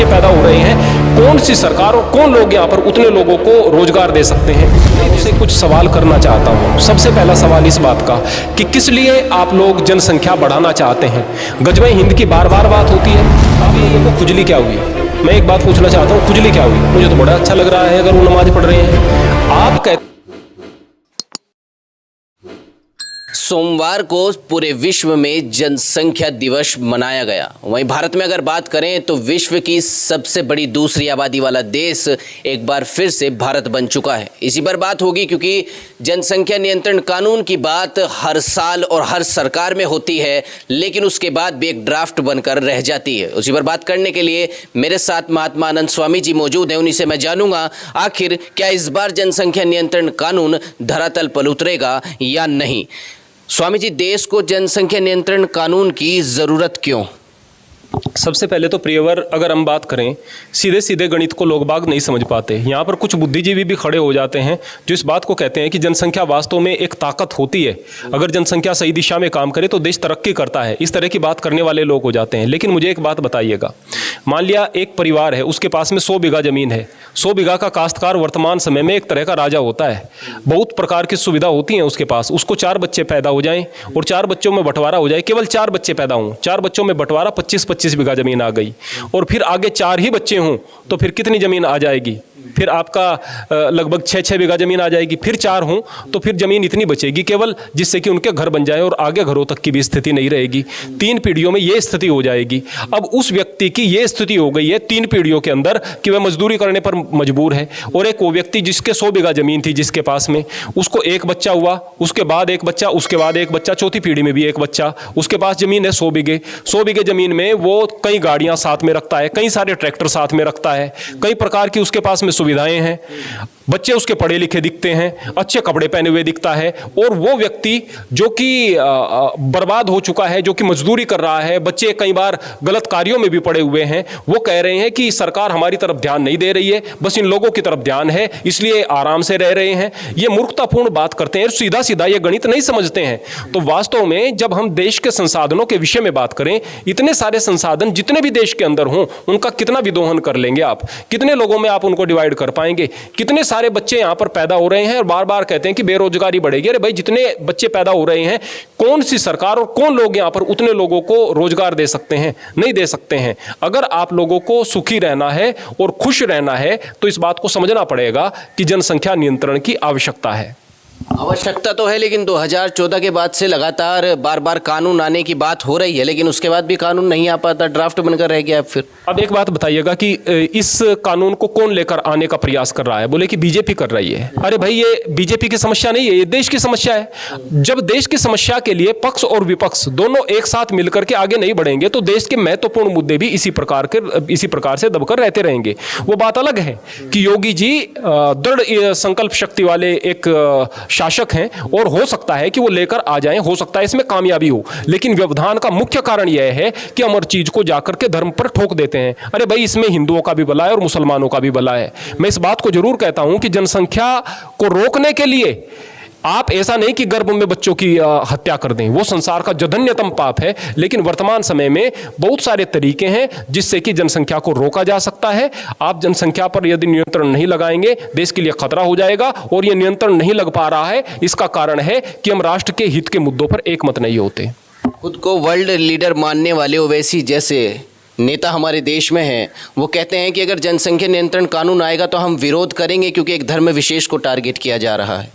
बच्चे पैदा हो रहे हैं, कौन सी सरकार और कौन लोग यहाँ पर उतने लोगों को रोजगार दे सकते हैं। मैं उसे कुछ सवाल करना चाहता हूँ। सबसे पहला सवाल इस बात का कि किस लिए आप लोग जनसंख्या बढ़ाना चाहते हैं। गजवा हिंद की बार बार बात होती है, आप लोगों को खुजली क्या हुई? मैं एक बात पूछना चाहता हूँ, खुजली क्या हुई? मुझे तो बड़ा अच्छा लग रहा है अगर वो नमाज पढ़ रहे हैं। आप कहते सोमवार को पूरे विश्व में जनसंख्या दिवस मनाया गया। वहीं भारत में अगर बात करें तो विश्व की सबसे बड़ी दूसरी आबादी वाला देश एक बार फिर से भारत बन चुका है। इसी पर बात होगी क्योंकि जनसंख्या नियंत्रण कानून की बात हर साल और हर सरकार में होती है, लेकिन उसके बाद भी एक ड्राफ्ट बनकर रह जाती है। उसी पर बात करने के लिए मेरे साथ महात्मा आनंद स्वामी जी मौजूद हैं। उन्हीं से मैं जानूंगा आखिर क्या इस बार जनसंख्या नियंत्रण कानून धरातल पर उतरेगा या नहीं। स्वामी जी, देश को जनसंख्या नियंत्रण कानून की जरूरत क्यों? सबसे पहले तो प्रियवर, अगर हम बात करें सीधे सीधे गणित को लोग बाग नहीं समझ पाते। यहाँ पर कुछ बुद्धिजीवी भी खड़े हो जाते हैं जो इस बात को कहते हैं कि जनसंख्या वास्तव में एक ताकत होती है, अगर जनसंख्या सही दिशा में काम करे तो देश तरक्की करता है। इस तरह की बात करने वाले लोग हो जाते हैं। लेकिन मुझे एक बात बताइएगा, मान लिया एक परिवार है, उसके पास में 100 बीघा जमीन है। 100 बीघा का काश्तकार वर्तमान समय में एक तरह का राजा होता है। बहुत प्रकार की सुविधा होती हैं उसके पास। उसको 4 बच्चे पैदा हो जाएं और 4 बच्चों में बंटवारा हो जाए, केवल 4 बच्चे पैदा हों, 4 बच्चों में बंटवारा 25-25 बीघा जमीन आ गई। और फिर आगे 4 ही बच्चे हों तो फिर कितनी जमीन आ जाएगी? फिर आपका लगभग 6-6 बीघा जमीन आ जाएगी। फिर 4 हों तो फिर जमीन इतनी बचेगी केवल जिससे कि उनके घर बन जाए और आगे घरों तक की भी स्थिति नहीं रहेगी। 3 पीढ़ियों में ये स्थिति हो जाएगी। अब उस व्यक्ति की ये स्थिति हो गई है 3 पीढ़ियों के अंदर कि वह मजदूरी करने पर मजबूर है। और एक वो व्यक्ति जिसके 100 बीघा जमीन थी, जिसके पास में उसको एक बच्चा हुआ, उसके बाद एक बच्चा, उसके बाद एक बच्चा, चौथी पीढ़ी में भी एक बच्चा, उसके पास जमीन है 100 बीघे। 100 बीघे जमीन में वो कई गाड़ियां साथ में रखता है, कई सारे ट्रैक्टर साथ में रखता है, कई प्रकार की उसके पास में सुविधाएं हैं। बच्चे उसके पढ़े लिखे दिखते हैं, अच्छे कपड़े पहने हुए दिखता है। और वो व्यक्ति जो कि बर्बाद हो चुका है, जो कि मजदूरी कर रहा है, बच्चे कई बार गलत कार्यों में भी पड़े हुए हैं, वो कह रहे हैं कि सरकार हमारी तरफ ध्यान नहीं दे रही है, बस इन लोगों की तरफ ध्यान है, इसलिए आराम से रह रहे हैं। ये मूर्खतापूर्ण बात करते हैं, सीधा सीधा ये गणित नहीं समझते हैं। तो वास्तव में जब हम देश के संसाधनों के विषय में बात करें, इतने सारे संसाधन जितने भी देश के अंदर हों, उनका कितना विदोहन कर लेंगे आप? कितने लोगों में आप उनको डिवाइड कर पाएंगे? कितने सारे बच्चे यहां पर पैदा हो रहे हैं और बार बार कहते हैं कि बेरोजगारी बढ़ेगी। अरे भाई, जितने बच्चे पैदा हो रहे हैं, कौन सी सरकार और कौन लोग यहां पर उतने लोगों को रोजगार दे सकते हैं? नहीं दे सकते हैं। अगर आप लोगों को सुखी रहना है और खुश रहना है तो इस बात को समझना पड़ेगा कि जनसंख्या नियंत्रण की आवश्यकता है। आवश्यकता तो है, लेकिन 2014 के बाद से लगातार बार बार कानून आने की बात हो रही है, लेकिन उसके बाद भी कानून नहीं आ पाता, ड्राफ्ट बनकर रह गया। फिर अब एक बात बताइएगा कि इस कानून को कौन लेकर आने का प्रयास कर रहा है? बोले कि बीजेपी कर रही है। अरे भाई, ये बीजेपी की समस्या नहीं है, ये देश की समस्या है। जब देश की समस्या के लिए पक्ष और विपक्ष दोनों एक साथ मिलकर के आगे नहीं बढ़ेंगे तो देश के महत्वपूर्ण मुद्दे भी इसी प्रकार से दबकर रहते रहेंगे। वो बात अलग है कि योगी जी दृढ़ संकल्प शक्ति वाले एक शासक हैं और हो सकता है कि वो लेकर आ जाएं, हो सकता है इसमें कामयाबी हो। लेकिन व्यवधान का मुख्य कारण यह है कि हम हर चीज को जाकर के धर्म पर ठोक देते हैं। अरे भाई, इसमें हिंदुओं का भी भला है और मुसलमानों का भी भला है। मैं इस बात को जरूर कहता हूं कि जनसंख्या को रोकने के लिए आप ऐसा नहीं कि गर्भ में बच्चों की हत्या कर दें, वो संसार का जघन्यतम पाप है। लेकिन वर्तमान समय में बहुत सारे तरीके हैं जिससे कि जनसंख्या को रोका जा सकता है। आप जनसंख्या पर यदि नियंत्रण नहीं लगाएंगे, देश के लिए खतरा हो जाएगा। और ये नियंत्रण नहीं लग पा रहा है, इसका कारण है कि हम राष्ट्र के हित के मुद्दों पर एकमत नहीं होते। खुद को वर्ल्ड लीडर मानने वाले ओवैसी जैसे नेता हमारे देश में हैं, वो कहते हैं कि अगर जनसंख्या नियंत्रण कानून आएगा तो हम विरोध करेंगे क्योंकि एक धर्म विशेष को टारगेट किया जा रहा है।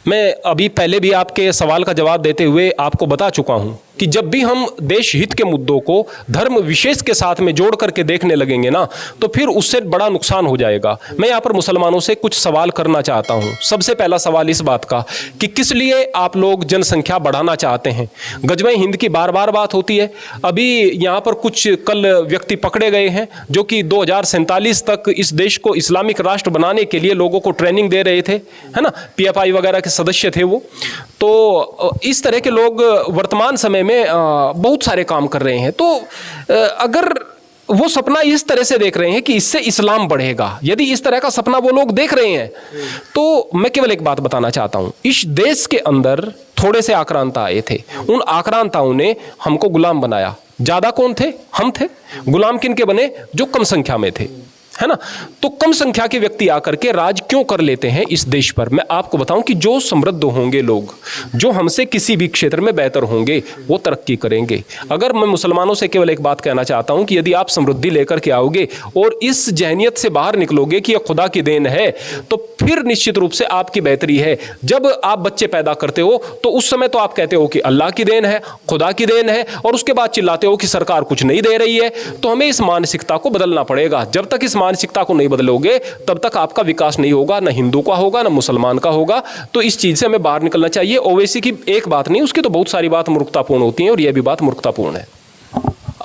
मैं अभी पहले भी आपके सवाल का जवाब देते हुए आपको बता चुका हूं कि जब भी हम देश हित के मुद्दों को धर्म विशेष के साथ में जोड़ करके देखने लगेंगे ना, तो फिर उससे बड़ा नुकसान हो जाएगा। मैं यहाँ पर मुसलमानों से कुछ सवाल करना चाहता हूँ। सबसे पहला सवाल इस बात का कि किस लिए आप लोग जनसंख्या बढ़ाना चाहते हैं। गजवा हिंद की बार बार बात होती है। अभी यहाँ पर कुछ कल व्यक्ति पकड़े गए हैं जो कि 2047 तक इस देश को इस्लामिक राष्ट्र बनाने के लिए लोगों को ट्रेनिंग दे रहे थे, है ना, PFI वगैरह के सदस्य थे वो। तो इस तरह के लोग वर्तमान समय में बहुत सारे काम कर रहे हैं। तो अगर वो सपना इस तरह से देख रहे हैं कि इससे इस्लाम बढ़ेगा, यदि इस तरह का सपना वो लोग देख रहे हैं, तो मैं केवल एक बात बताना चाहता हूं। इस देश के अंदर थोड़े से आक्रांता आए थे, उन आक्रांताओं ने हमको गुलाम बनाया। ज़्यादा कौन थे? हम थे। गुलाम किन के बने? जो कम संख्या में थे, है ना। तो कम संख्या के व्यक्ति आकर के राज क्यों कर लेते हैं इस देश पर? मैं आपको बताऊं कि जो समृद्ध होंगे लोग, जो हमसे किसी भी क्षेत्र में बेहतर होंगे, वो तरक्की करेंगे। अगर मैं मुसलमानों से केवल एक बात कहना चाहता हूं कि यदि आप समृद्धि लेकर के आओगे और इस जहनियत से बाहर निकलोगे कि यह खुदा की देन है, तो फिर निश्चित रूप से आपकी बेहतरी है। जब आप बच्चे पैदा करते हो तो उस समय तो आप कहते हो कि अल्लाह की देन है, खुदा की देन है, और उसके बाद चिल्लाते हो कि सरकार कुछ नहीं दे रही है। तो हमें इस मानसिकता को बदलना पड़ेगा। जब तक इस मानसिकता को नहीं बदलोगे तब तक आपका विकास नहीं होगा, ना हिंदू का होगा, ना मुसलमान का होगा। तो इस चीज से हमें बाहर निकलना चाहिए। ओवैसी की एक बात नहीं, उसकी तो बहुत सारी बात मूर्खतापूर्ण होती है, और यह भी बात मूर्खतापूर्ण है।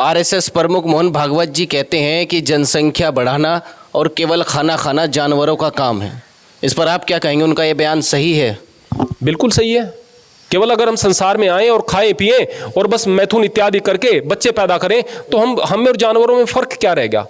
आरएसएस प्रमुख मोहन भागवत जी कहते हैं कि जनसंख्या बढ़ाना और केवल खाना खाना जानवरों का काम है। इस पर आप क्या कहेंगे? उनका यह बयान सही है? बिल्कुल सही है। केवल अगर हम संसार में आए और खाएं पिएं और बस मैथुन इत्यादि करके बच्चे पैदा करें तो हम और जानवरों में फर्क क्या रह गया?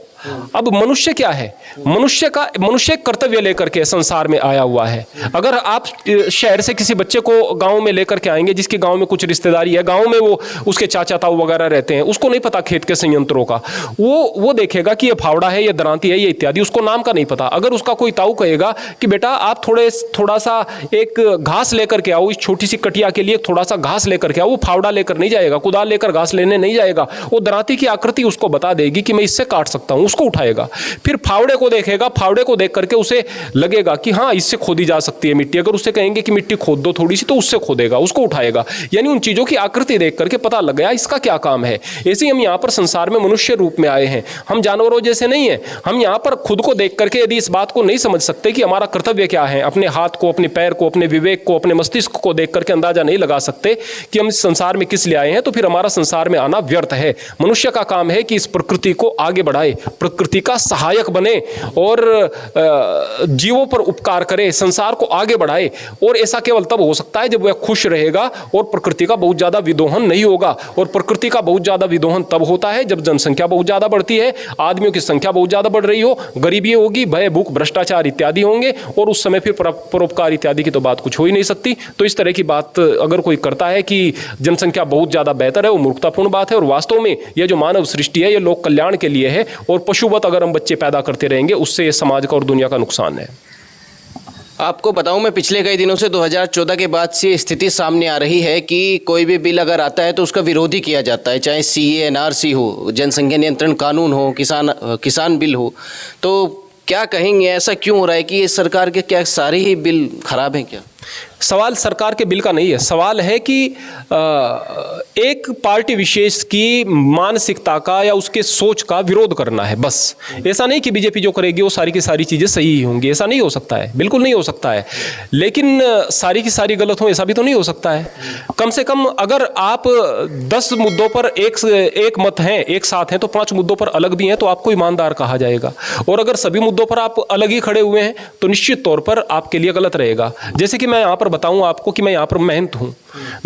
अब मनुष्य क्या है? मनुष्य कर्तव्य लेकर के संसार में आया हुआ है। अगर आप शहर से किसी बच्चे को गांव में लेकर के आएंगे, जिसके गांव में कुछ रिश्तेदारी है, गांव में वो उसके चाचा ताऊ वगैरह रहते हैं, उसको नहीं पता खेत के संयंत्रों का, वो देखेगा कि ये फावड़ा है, ये दरांती है, ये इत्यादि, उसको नाम का नहीं पता। अगर उसका कोई ताऊ कहेगा कि बेटा आप थोड़ा सा एक घास लेकर के आओ, इस छोटी सी कटिया के लिए थोड़ा सा घास लेकर के आओ, वो फावड़ा लेकर नहीं जाएगा, कुदाल लेकर घास लेने नहीं जाएगा। वो दरांती की आकृति उसको बता देगी कि मैं इससे काट सकता हूं, उसको उठाएगा। फिर फावड़े को देखेगा, फावड़े को देख करके उसे लगेगा कि हाँ इससे खोदी जा सकती है मिट्टी। अगर उससे कहेंगे कि मिट्टी खोद दो थोड़ी सी, तो उससे खोदेगा, उसको उठाएगा। यानी उन चीजों की आकृति देख करके पता लग गया इसका क्या काम है। ऐसे ही हम यहाँ पर संसार में मनुष्य रूप में आए हैं, हम जानवरों जैसे नहीं है। हम यहाँ पर खुद को देख करके यदि इस बात को नहीं समझ सकते कि हमारा कर्तव्य क्या है, अपने हाथ को, अपने पैर को, अपने विवेक को, अपने मस्तिष्क को देख करके अंदाजा नहीं लगा सकते कि हम इस संसार में किस लिए आए हैं, तो फिर हमारा संसार में आना व्यर्थ है। मनुष्य का काम है कि इस प्रकृति को आगे बढ़ाए, प्रकृति का सहायक बने और जीवों पर उपकार करे, संसार को आगे बढ़ाए। और ऐसा केवल तब हो सकता है जब वह खुश रहेगा और प्रकृति का बहुत ज्यादा विदोहन नहीं होगा। और प्रकृति का बहुत ज्यादा विदोहन तब होता है जब जनसंख्या बहुत ज्यादा बढ़ती है, आदमियों की संख्या बहुत ज्यादा बढ़ रही हो, गरीबी होगी, भय भूख भ्रष्टाचार इत्यादि होंगे, और उस समय फिर परोपकार इत्यादि की तो बात कुछ हो ही नहीं सकती। तो इस तरह की बात अगर कोई करता है कि जनसंख्या बहुत ज्यादा बेहतर है, वो मूर्खतापूर्ण बात है। और वास्तव में यह जो मानव सृष्टि है, यह लोक कल्याण के लिए है, और पशुवत अगर हम बच्चे पैदा करते रहेंगे उससे समाज का और दुनिया का नुकसान है। आपको बताऊं, मैं पिछले कई दिनों से 2014 के बाद से स्थिति सामने आ रही है कि कोई भी बिल अगर आता है तो उसका विरोध ही किया जाता है, चाहे सीए, एनआरसी हो, जनसंख्या नियंत्रण कानून हो, किसान बिल हो। तो क्या कहेंगे, ऐसा क्यों हो रहा है कि ये सरकार के क्या सारे ही बिल खराब हैं क्या? सवाल सरकार के बिल का नहीं है, सवाल है कि एक पार्टी विशेष की मानसिकता का या उसके सोच का विरोध करना है, बस। ऐसा नहीं कि बीजेपी जो करेगी वो सारी की सारी चीज़ें सही ही होंगी, ऐसा नहीं हो सकता है, बिल्कुल नहीं हो सकता है। लेकिन सारी की सारी गलत हो ऐसा भी तो नहीं हो सकता है। कम से कम अगर आप 10 मुद्दों पर एक मत हैं, एक साथ हैं, तो 5 मुद्दों पर अलग भी हैं तो आपको ईमानदार कहा जाएगा। और अगर सभी मुद्दों पर आप अलग ही खड़े हुए हैं तो निश्चित तौर पर आपके लिए गलत रहेगा। जैसे कि मैं यहाँ पर बताऊं आपको कि मैं यहाँ पर मेहनत हूँ।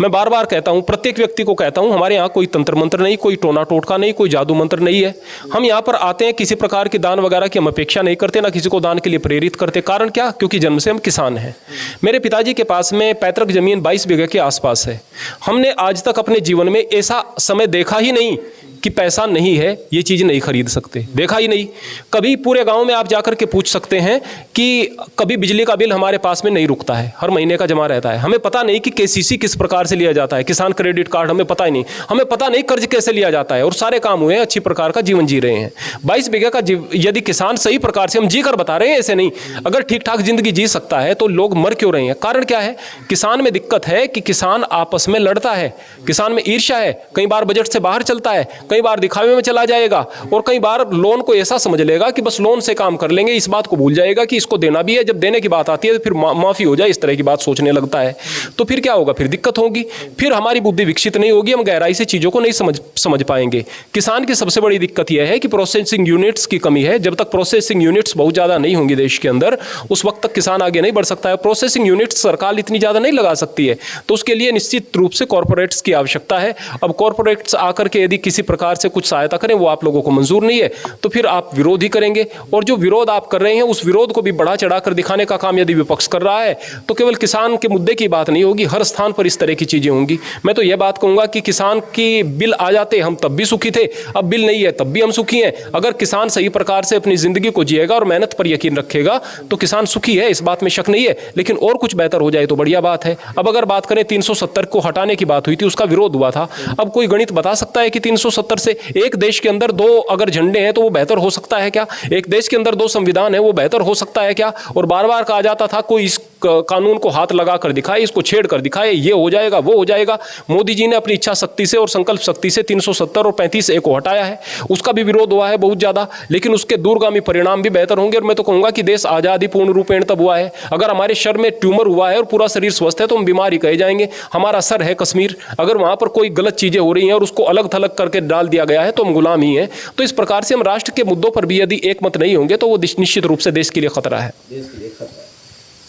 मैं बार बार कहता हूँ, प्रत्येक व्यक्ति को कहता हूँ, हमारे यहाँ कोई तंत्र मंत्र नहीं, कोई टोना टोटका नहीं, कोई जादू मंत्र नहीं है। हम यहाँ पर आते हैं, किसी प्रकार की दान वगैरह की हम अपेक्षा नहीं करते, ना किसी को दान के लिए प्रेरित करते। कारण क्या? क्योंकि जन्म से हम किसान हैं। मेरे पिताजी के पास में पैतृक जमीन 22 बीघे के आसपास है। हमने आज तक अपने जीवन में ऐसा समय देखा ही नहीं कि पैसा नहीं है, ये चीज़ नहीं खरीद सकते, देखा ही नहीं। कभी पूरे गांव में आप जाकर के पूछ सकते हैं कि कभी बिजली का बिल हमारे पास में नहीं रुकता है, हर महीने का जमा रहता है। हमें पता नहीं कि केसीसी किस प्रकार से लिया जाता है, किसान क्रेडिट कार्ड हमें पता ही नहीं, हमें पता नहीं कर्ज कैसे लिया जाता है, और सारे काम हुए हैं, अच्छी प्रकार का जीवन जी रहे हैं। 22 बीघे का यदि किसान सही प्रकार से, हम जी कर बता रहे हैं ऐसे नहीं, अगर ठीक ठाक जिंदगी जी सकता है तो लोग मर क्यों रहे हैं? कारण क्या है? किसान में दिक्कत है कि किसान आपस में लड़ता है, किसान में ईर्ष्या है, कई बार बजट से बाहर चलता है, कई बार दिखावे में चला जाएगा, और कई बार लोन को ऐसा समझ लेगा कि बस लोन से काम कर लेंगे, इस बात को भूल जाएगा कि इसको देना भी है। जब देने की बात आती है तो फिर माफी हो जाए, इस तरह की बात सोचने लगता है। तो फिर क्या होगा? फिर दिक्कत होगी, फिर हमारी बुद्धि विकसित नहीं होगी, हम गहराई से चीजों को नहीं समझ पाएंगे। किसान की सबसे बड़ी दिक्कत यह है कि प्रोसेसिंग यूनिट्स की कमी है। जब तक प्रोसेसिंग यूनिट्स बहुत ज्यादा नहीं होंगी देश के अंदर, उस वक्त तक किसान आगे नहीं बढ़ सकता है। प्रोसेसिंग यूनिट्स सरकार इतनी ज्यादा नहीं लगा सकती है, तो उसके लिए निश्चित रूप से कॉर्पोरेट्स की आवश्यकता है। अब कॉर्पोरेट्स आकर के यदि किसी प्रकार प्रकार से कुछ सहायता करें वो आप लोगों को मंजूर नहीं है, तो फिर आप विरोध ही करेंगे। और जो विरोध आप कर रहे हैं उस विरोध को भी बढ़ा चढ़ाकर दिखाने का काम यदि विपक्ष कर रहा है तो केवल किसान के मुद्दे की बात नहीं होगी, हर स्थान पर इस तरह की चीजें होंगी। मैं तो यह बात कहूंगा कि किसान की बिल आ जाते हम तब भी सुखी थे, अब बिल नहीं है तब भी हम सुखी हैं। अगर किसान सही प्रकार से अपनी जिंदगी को जिएगा और मेहनत पर यकीन रखेगा तो किसान सुखी है, इस बात में शक नहीं है। लेकिन और कुछ बेहतर हो जाए तो बढ़िया बात है। अब अगर बात करें 370 को हटाने की बात हुई थी, उसका विरोध हुआ था। अब कोई गणित बता सकता है कि 370 से एक देश के अंदर 2 अगर झंडे हैं तो वो बेहतर हो सकता है क्या? एक देश के अंदर 2 संविधान है वो बेहतर हो सकता है क्या? और बार बार कहा जाता था कोई इस कानून को हाथ लगा कर दिखाए, इसको छेड़ कर दिखाए, ये हो जाएगा वो हो जाएगा। मोदी जी ने अपनी इच्छा शक्ति से और संकल्प शक्ति से 370 और 35A को हटाया है, उसका भी विरोध हुआ है बहुत ज्यादा, लेकिन उसके दूरगामी परिणाम भी बेहतर होंगे। और मैं तो कहूंगा कि देश आजादी पूर्ण रूपेण तब हुआ है। अगर हमारे शरीर में ट्यूमर हुआ है और पूरा शरीर स्वस्थ है तो हम बीमार ही कहे जाएंगे। हमारा सर है कश्मीर, अगर वहां पर कोई गलत चीजें हो रही हैं और उसको अलग थलग करके डाल दिया गया है तो हम गुलाम ही हैं। तो इस प्रकार से हम राष्ट्र के मुद्दों पर भी यदि एकमत नहीं होंगे तो वो निश्चित रूप से देश के लिए खतरा है।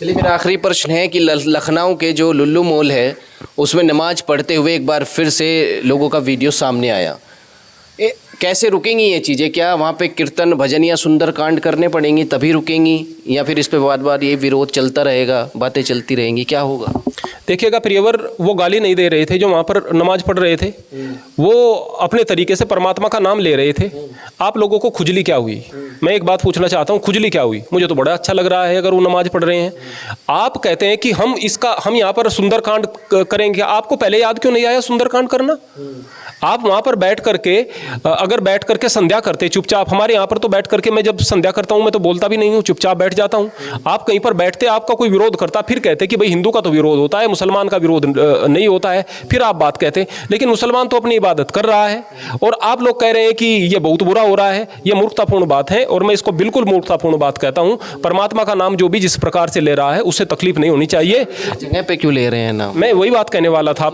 चलिए, मेरा आखिरी प्रश्न है कि लखनऊ के जो लुल्लू मॉल है उसमें नमाज पढ़ते हुए एक बार फिर से लोगों का वीडियो सामने आया। कैसे रुकेंगी ये चीज़ें? क्या वहाँ पे कीर्तन भजन या सुंदरकांड करने पड़ेंगी तभी रुकेंगी, या फिर इस पे बार बार ये विरोध चलता रहेगा, बातें चलती रहेंगी, क्या होगा? देखिएगा प्रियवर, वो गाली नहीं दे रहे थे जो वहाँ पर नमाज पढ़ रहे थे, वो अपने तरीके से परमात्मा का नाम ले रहे थे। आप लोगों को खुजली क्या हुई? मैं एक बात पूछना चाहता हूँ, खुजली क्या हुई? मुझे तो बड़ा अच्छा लग रहा है अगर वो नमाज पढ़ रहे हैं। आप कहते हैं कि हम यहाँ पर सुंदरकांड करेंगे, आपको पहले याद क्यों नहीं आया सुंदरकांड करना? आप वहाँ पर बैठ करके अगर बैठ करके संध्या करते चुपचाप, हमारे यहाँ पर तो बैठ करके मैं जब संध्या करता हूँ मैं तो बोलता भी नहीं हूँ, चुपचाप बैठ जाता हूँ। आप कहीं पर बैठते, आपका कोई विरोध करता, फिर कहते कि भाई हिंदू का तो विरोध होता है, मुसलमान का विरोध नहीं होता है, फिर आप बात कहते। लेकिन मुसलमान तो अपनी इबादत कर रहा है और आप लोग कह रहे हैं कि ये बहुत बुरा हो रहा है। ये मूर्खतापूर्ण बात है और मैं इसको बिल्कुल मूर्खतापूर्ण बात कहता हूँ। परमात्मा का नाम जो भी जिस प्रकार से ले रहा है उससे तकलीफ नहीं होनी चाहिए। जगह पे क्यों ले रहे हैं नाम? मैं वही बात कहने वाला था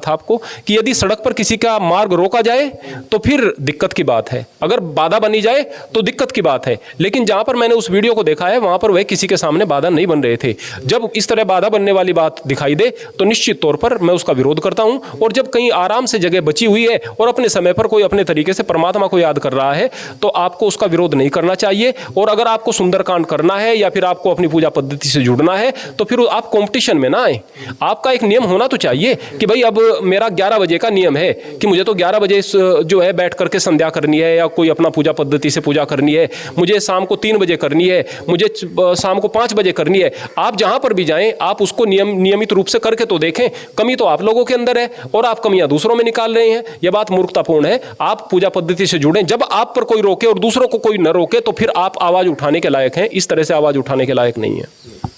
आपको, कि यदि सड़क पर किसी का मार्ग रोका जाए तो फिर दिक्कत की बात है, अगर बाधा बनी जाए तो दिक्कत की बात है। लेकिन जहां पर मैंने उस वीडियो को देखा है वहां पर वह किसी के सामने बाधा नहीं बन रहे थे। जब इस तरह बाधा बनने वाली बात दिखाई दे तो निश्चित तौर पर मैं उसका विरोध करता हूं। और जब कहीं आराम से जगह बची हुई है और अपने समय पर कोई अपने तरीके से परमात्मा को याद कर रहा है तो आपको उसका विरोध नहीं करना चाहिए। और अगर आपको सुंदरकांड करना है या फिर आपको अपनी पूजा पद्धति से जुड़ना है तो फिर आप कॉम्पिटिशन में ना आए। आपका एक नियम होना तो चाहिए कि भाई अब मेरा 11 बजे का नियम है कि मुझे तो 11 बजे जो है बैठ करके संध्या करनी है या कोई अपना पूजा पद्धति से पूजा करनी है, मुझे शाम को 3 बजे करनी है, मुझे शाम को 5 बजे करनी है। आप जहां पर भी जाएं आप उसको नियमित रूप से करके तो देखें। कमी तो आप लोगों के अंदर है और आप कमियां दूसरों में निकाल रहे हैं। यह बात मूर्खतापूर्ण है। आप पूजा पद्धति से जुड़ें। जब आप पर कोई रोके और दूसरों को कोई न रोके तो फिर आप आवाज उठाने के लायक हैं, इस तरह से आवाज उठाने के लायक नहीं है।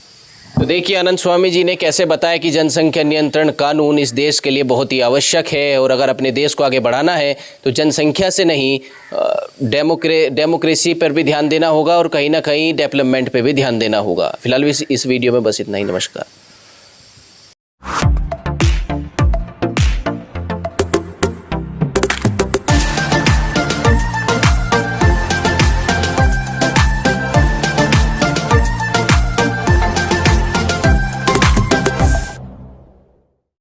तो देखिए, आनंद स्वामी जी ने कैसे बताया कि जनसंख्या नियंत्रण कानून इस देश के लिए बहुत ही आवश्यक है और अगर अपने देश को आगे बढ़ाना है तो जनसंख्या से नहीं डेमोक्रेसी पर भी ध्यान देना होगा और कहीं ना कहीं डेवलपमेंट पे भी ध्यान देना होगा। फिलहाल इस वीडियो में बस इतना ही। नमस्कार।